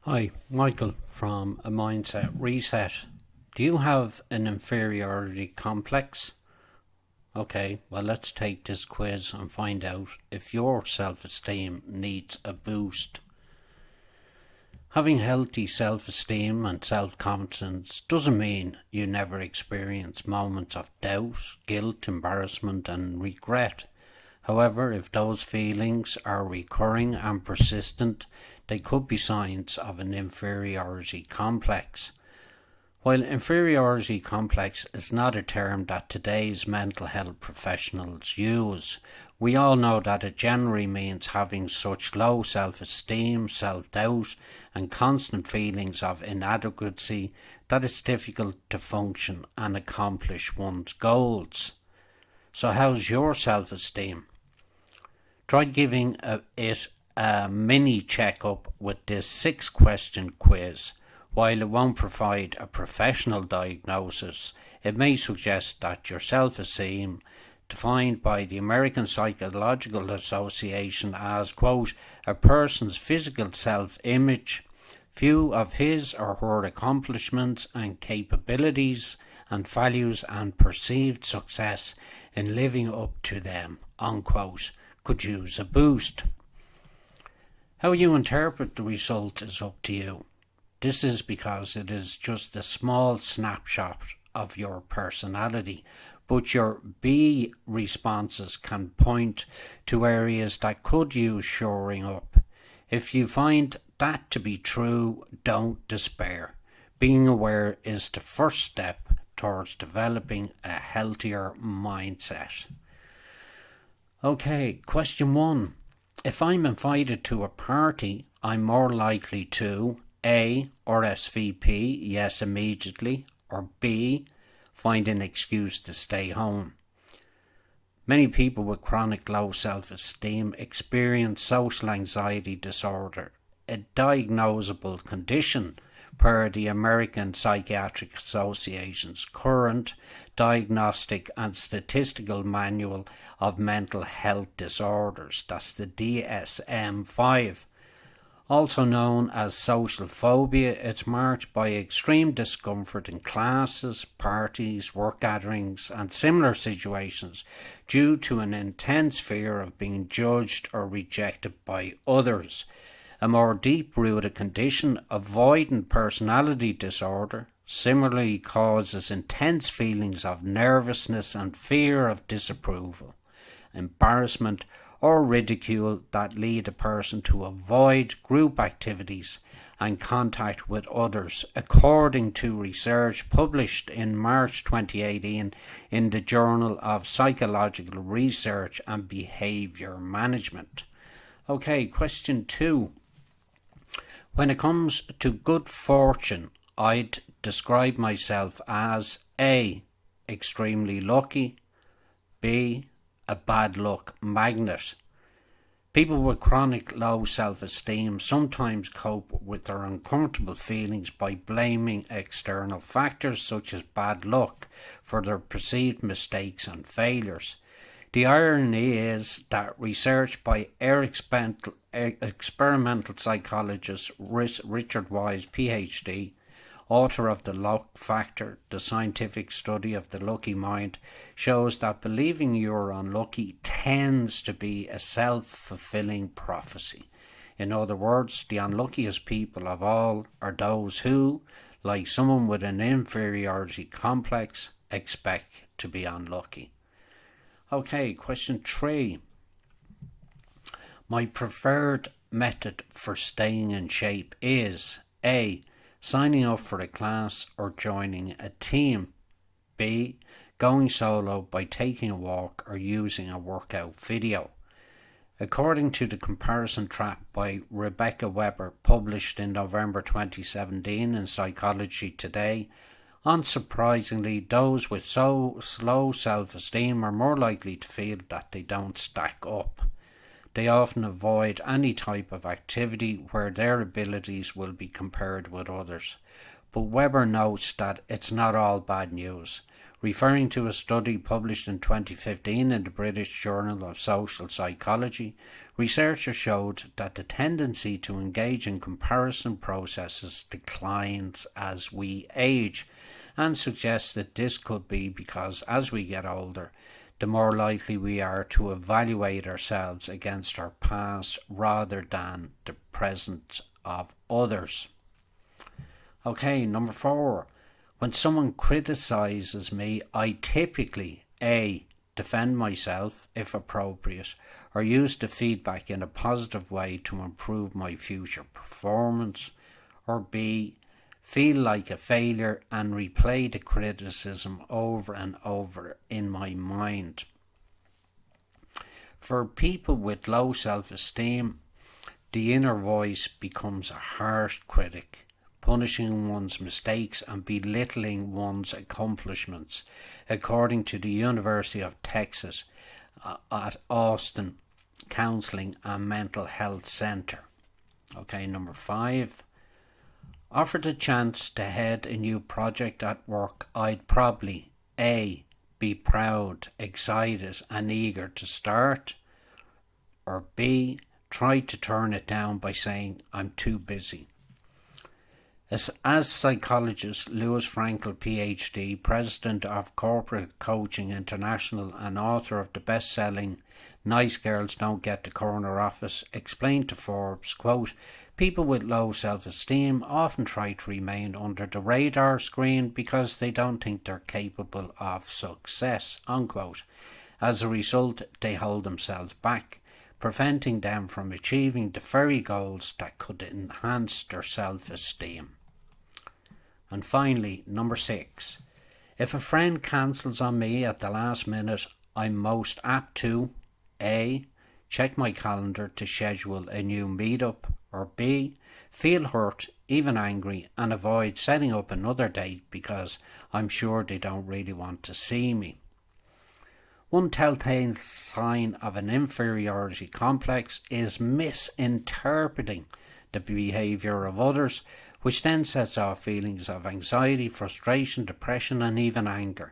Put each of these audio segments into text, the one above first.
Hi, Michael from A Mindset Reset. Do you have an inferiority complex? Okay, well, let's take this quiz and find out if your self esteem needs a boost. Having healthy self esteem and self confidence doesn't mean you never experience moments of doubt, guilt, embarrassment, and regret. However, if those feelings are recurring and persistent, they could be signs of an inferiority complex. While inferiority complex is not a term that today's mental health professionals use, we all know that it generally means having such low self-esteem, self-doubt, and constant feelings of inadequacy that it's difficult to function and accomplish one's goals. So how's your self-esteem? Try giving it a mini checkup with this 6-question quiz. While it won't provide a professional diagnosis, it may suggest that your self-esteem, defined by the American Psychological Association as, quote, a person's physical self-image, view of his or her accomplishments and capabilities and values and perceived success in living up to them, unquote, could use a boost. How you interpret the result is up to you. This is because it is just a small snapshot of your personality, but your B responses can point to areas that could use shoring up. If you find that to be true, don't despair. Being aware is the first step towards developing a healthier mindset. Okay, question 1. If I'm invited to a party, I'm more likely to A. RSVP, yes immediately, or B. find an excuse to stay home. Many people with chronic low self-esteem experience social anxiety disorder, a diagnosable condition per the American Psychiatric Association's current Diagnostic and Statistical Manual of Mental Health Disorders, that's the DSM-5. Also known as social phobia, it's marked by extreme discomfort in classes, parties, work gatherings, and similar situations due to an intense fear of being judged or rejected by others. A more deep-rooted condition, avoidant personality disorder, similarly causes intense feelings of nervousness and fear of disapproval, embarrassment, or ridicule that lead a person to avoid group activities and contact with others, according to research published in March 2018 in the Journal of Psychological Research and Behaviour Management. Okay, question 2. When it comes to good fortune, I'd describe myself as A. extremely lucky, B. a bad luck magnet. People with chronic low self-esteem sometimes cope with their uncomfortable feelings by blaming external factors such as bad luck for their perceived mistakes and failures. The irony is that research by experimental psychologist Richard Wise, PhD, author of The Luck Factor, the scientific study of the lucky mind, shows that believing you're unlucky tends to be a self-fulfilling prophecy. In other words, the unluckiest people of all are those who, like someone with an inferiority complex, expect to be unlucky. Okay, question 3. My preferred method for staying in shape is A. signing up for a class or joining a team. B. going solo by taking a walk or using a workout video. According to the comparison trap by Rebecca Weber, published in November 2017 in Psychology Today, unsurprisingly, those with so low self-esteem are more likely to feel that they don't stack up. They often avoid any type of activity where their abilities will be compared with others. But Weber notes that it's not all bad news. Referring to a study published in 2015 in the British Journal of Social Psychology, researchers showed that the tendency to engage in comparison processes declines as we age, and suggests that this could be because as we get older, the more likely we are to evaluate ourselves against our past rather than the present of others. Okay, number 4. When someone criticises me, I typically A. defend myself if appropriate, or use the feedback in a positive way to improve my future performance, or B. feel like a failure and replay the criticism over and over in my mind. For people with low self-esteem, the inner voice becomes a harsh critic, punishing one's mistakes and belittling one's accomplishments, according to the University of Texas at Austin Counseling and Mental Health Center. Okay, number 5. Offered a chance to head a new project at work, I'd probably A. be proud, excited and eager to start, or B. try to turn it down by saying I'm too busy. As psychologist Louis Frankel, PhD, president of Corporate Coaching International and author of the best-selling Nice Girls Don't Get the Corner Office, explained to Forbes, quote, people with low self-esteem often try to remain under the radar screen because they don't think they're capable of success, unquote. As a result, they hold themselves back, preventing them from achieving the very goals that could enhance their self-esteem. And finally, number 6. If a friend cancels on me at the last minute, I'm most apt to A. check my calendar to schedule a new meetup, or B. feel hurt, even angry, and avoid setting up another date because I'm sure they don't really want to see me. One telltale sign of an inferiority complex is misinterpreting the behaviour of others, which then sets off feelings of anxiety, frustration, depression and even anger.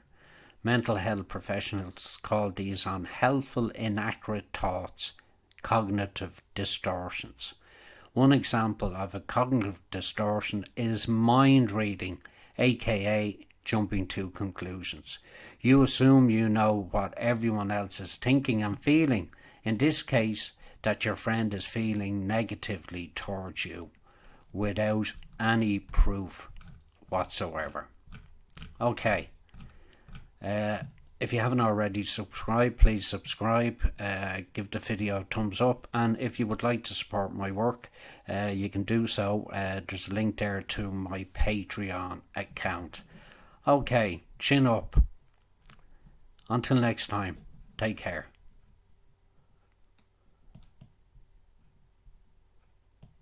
Mental health professionals call these unhelpful, inaccurate thoughts cognitive distortions. One example of a cognitive distortion is mind reading, aka jumping to conclusions. You assume you know what everyone else is thinking and feeling, in this case that your friend is feeling negatively towards you, without any proof whatsoever. Okay, if you haven't already subscribed, please subscribe, give the video a thumbs up, and if you would like to support my work, you can do so. There's a link there to my Patreon account. Okay, chin up. Until next time, take care.